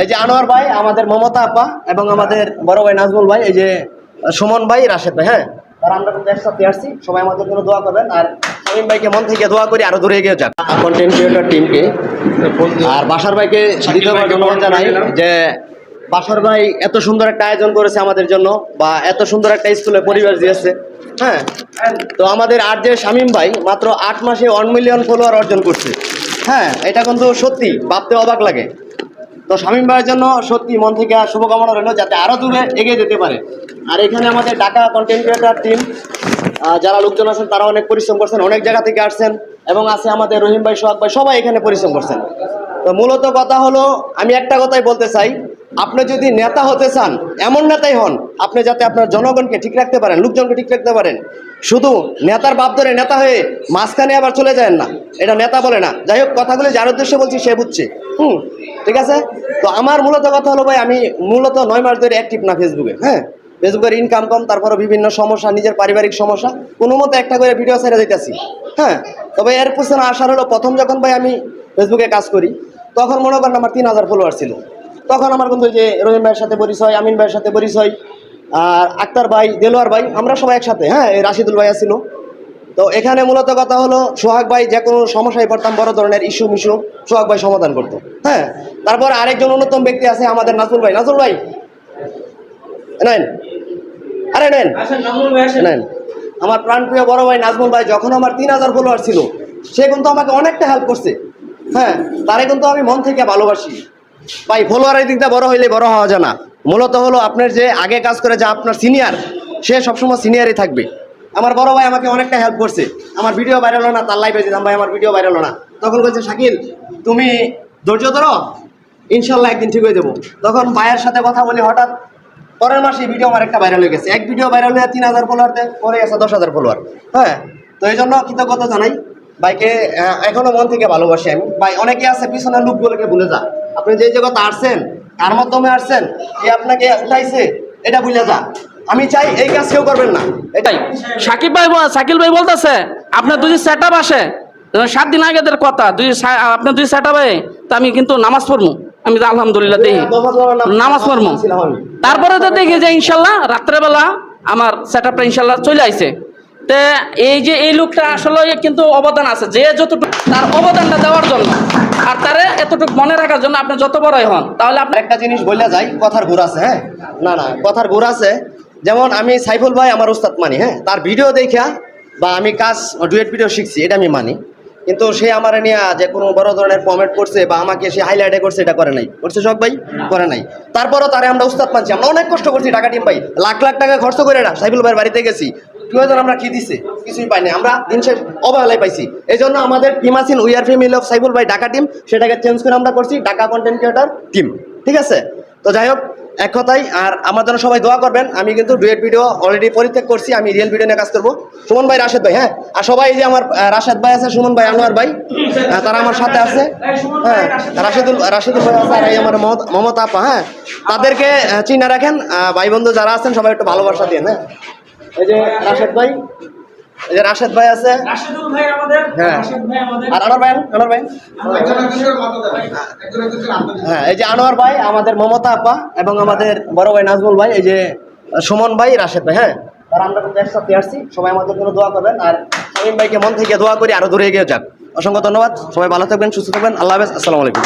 এই যে আনোয়ার ভাই, আমাদের মমতা আপা এবং আমাদের বড় ভাই নাজমুল ভাই, এই যে সুমন ভাই, রাশেদ ভাই, হ্যাঁ তারা আমরা কিন্তু একসাথে আসছি। সবাই আমাদের জন্য দোয়া করবেন। আর শামীম ভাইকে মন থেকে দোয়া করি আরো দূরে এগিয়ে যাক কন্টেন্ট ক্রিয়েটর টিমকে। আর বাসার ভাইকে দ্বিতীয়বার ধন্যবাদ জানাই যে বাসার ভাই এত সুন্দর একটা আয়োজন করেছে আমাদের জন্য, বা এত সুন্দর একটা স্কুলে পরিবেশ দিয়েছে। হ্যাঁ, তো আমাদের আর যে শামীম ভাই মাত্র 8 মাসে 1 মিলিয়ন ফলোয়ার অর্জন করছে। হ্যাঁ, এটা কিন্তু সত্যি ভাবতে অবাক লাগে। তো শামীম ভাইয়ের জন্য সত্যি মন থেকে শুভকামনা রইল যাতে আরো দূরে এগিয়ে যেতে পারে। আর এখানে আমাদের ঢাকা কন্টেন্ট ক্রিয়েটর টিম যারা লোকজন আছেন তারা অনেক পরিশ্রম করছেন, অনেক জায়গা থেকে আসছেন, এবং আছে আমাদের রহিম ভাই, সোহাগ ভাই, সবাই এখানে পরিশ্রম করছেন। তো মূলত কথা হলো, আমি একটা কথাই বলতে চাই, আপনি যদি নেতা হতে চান এমন নেতাই হন আপনি যাতে আপনার জনগণকে ঠিক রাখতে পারেন, লোকজনকে ঠিক রাখতে পারেন। শুধু নেতার বাপ ধরে নেতা হয়ে মাঝখানে আবার চলে যায় না, এটা নেতা বলে না। যাই হোক, কথাগুলি যার উদ্দেশ্যে বলছি সে বুঝছে। ঠিক আছে। তো আমার মূলত কথা হলো ভাই, আমি মূলত 9 মাস ধরে অ্যাক্টিভ না ফেসবুকে। হ্যাঁ, ফেসবুকের ইনকাম কম, তারপরে বিভিন্ন সমস্যা, নিজের পারিবারিক সমস্যা, কোনো মতো একটা করে ভিডিও ছেড়ে দিতেছি। হ্যাঁ, তবে এর পিছনে আসার হলো, প্রথম যখন ভাই আমি ফেসবুকে কাজ করি তখন মনে করেন আমার 3000 ফলোয়ার ছিল। তখন আমার কিন্তু যে রহিম ভাইয়ের সাথে পরিচয়, আমিন ভাইয়ের সাথে পরিচয়, আর আক্তার ভাই, দেলোয়ার ভাই, আমরা সবাই একসাথে। হ্যাঁ, এই রাশিদুল ভাই ছিল। তো এখানে মূলত কথা হলো, সোহাগ ভাই যে কোনো সমস্যায় পড়তাম, বড় ধরনের ইস্যু মিশু সোহাগ ভাই সমাধান করতো। হ্যাঁ, তারপর আরেকজন অন্যতম ব্যক্তি আছে আমাদের নাজমুল ভাই। নাজমুল ভাই নেন, আরে নেন নেন। আমার প্রাণপ্রিয় বড় ভাই নাজমুল ভাই যখন আমার 3000 ফলোয়ার ছিল, সে কিন্তু আমাকে অনেকটা হেল্প করছে। হ্যাঁ, তারে কিন্তু আমি মন থেকে ভালোবাসি ভাই। ফলোয়ারের দিকটা বড় হইলে বড় হওয়া যায় না। মূলত হলো আপনার যে আগে কাজ করে যে আপনার সিনিয়র, সে সবসময় সিনিয়রই থাকবে। আমার বড় ভাই আমাকে অনেকটা হেল্প করছে। আমার ভিডিও ভাইরাল হলো না, তার লাইভে দিলাম ভাই আমার ভিডিও ভাইরাল হলো না, তখন বলছে শাকিল তুমি ধৈর্য ধরো, ইনশাল্লাহ একদিন ঠিক হয়ে যাবো। তখন ভাইয়ের সাথে কথা বলি, হঠাৎ পরের মাসে ভিডিও আমার একটা ভাইরাল হয়ে গেছে। এক ভিডিও ভাইরাল হয়ে 3000 ফলোয়ারতে পরে গেছে 10,000 ফলোয়ার। হ্যাঁ, তো এই জন্য কৃতজ্ঞতা জানাই ভাইকে। এখনো মন থেকে ভালোবাসি আমি ভাই। অনেকে আছে পিছনের লোকগুলোকে ভুলে যা, আপনি যে জগতে আসছেন, কার মাধ্যমে আসছেন, কে আপনাকে উঠাইছে, এটা ভুলে যা। আমি চাই এই কাজ কেউ করবেন না, এটাই। শাকিল ভাই বলতেছে আপনার দুই সেট আপ আসে 7 দিন আগেদের কথা, আপনার দুই সেট আপে তা আমি কিন্তু নামাজ পড়বো। আমি তো আলহামদুলিল্লাহ দেখি নামাজ পড়বো, তারপরে তো দেখি যে ইনশাল্লাহ রাত্রেবেলা আমার সেট আপটা ইনশাল্লাহ চলে আইছে। তে এই যে এই লোকটা আসলে কিন্তু অবদান আছে, যে যতটুকু তার অবদানটা দেওয়ার জন্য আর তারে এতটুকু মনে রাখার জন্য আপনি যত বড়ই হন, তাহলে আপনার একটা জিনিস বলে যাই, কথার ঘুর আছে। হ্যাঁ, না না, কথার ঘুর আছে। যেমন আমি সাইফুল ভাই আমার উস্তাদ মানি। হ্যাঁ, তার ভিডিও দেখা বা আমি কাজ ডুয়েট ভিডিও শিখছি, এটা আমি মানি। কিন্তু সে আমার নিয়ে যে কোনো বড় ধরনের কমেন্ট করছে বা আমাকে সে হাইলাইটে করছে, এটা করে নাই। করছে সব ভাই, করে নাই। তারপরও তারে আমরা উস্তাদ মানছি। আমরা অনেক কষ্ট করছি, টাকা টিম ভাই লাখ লাখ টাকা খরচ করে না সাইফুল ভাইয়ের বাড়িতে গেছি, প্রয়োজন আমরা কি দিছে, কিছুই পাইনি। আমরা দিন শেষ অবহেলায় পাইছি। এই জন্য আমাদের টিম আছেন we are family of Saiful ভাই ঢাকা টিম, সেটাকে চেঞ্জ করে আমরা করছি ঢাকা কন্টেন্ট ক্রিয়েটর টিম। ঠিক আছে। তো যাই হোক, এক কথাই, আর আমার জন্য সবাই দোয়া করবেন। আমি কিন্তু ডুয়েট ভিডিও অলরেডি পরিত্যাগ করছি, আমি রিয়েল ভিডিও নিয়ে কাজ করবো। সুমন ভাই, রাশেদ ভাই, হ্যাঁ, আর সবাই যে আমার রাশেদ ভাই আছে, সুমন ভাই, আনোয়ার ভাই, তারা আমার সাথে আছে। হ্যাঁ, রাশেদুল ভাই আছে, আর এই আমার মমতা আপা। হ্যাঁ, তাদেরকে চিনে রাখেন। ভাই বন্ধু যারা আছেন সবাই একটু ভালোবাসা দিয়ে। হ্যাঁ, এই যে রাশেদ ভাই, এই যে রাশেদ ভাই আছে, হ্যাঁ, আর আনোয়ার ভাই, হ্যাঁ, এই যে আনোয়ার ভাই, আমাদের মমতা আপা এবং আমাদের বড় ভাই নাজমুল ভাই, এই যে সুমন ভাই, রাশেদ ভাই। হ্যাঁ, আর আমরা কিন্তু একসাথে আসছি। সবাই আমাদের জন্য দোয়া করবেন। আর শামীম ভাইকে মন থেকে দোয়া করি আরো দূরে এগিয়ে যাক। অসংখ্য ধন্যবাদ। সবাই ভালো থাকবেন, সুস্থ থাকবেন। আল্লাহ হাফেজ। আসসালামু আলাইকুম।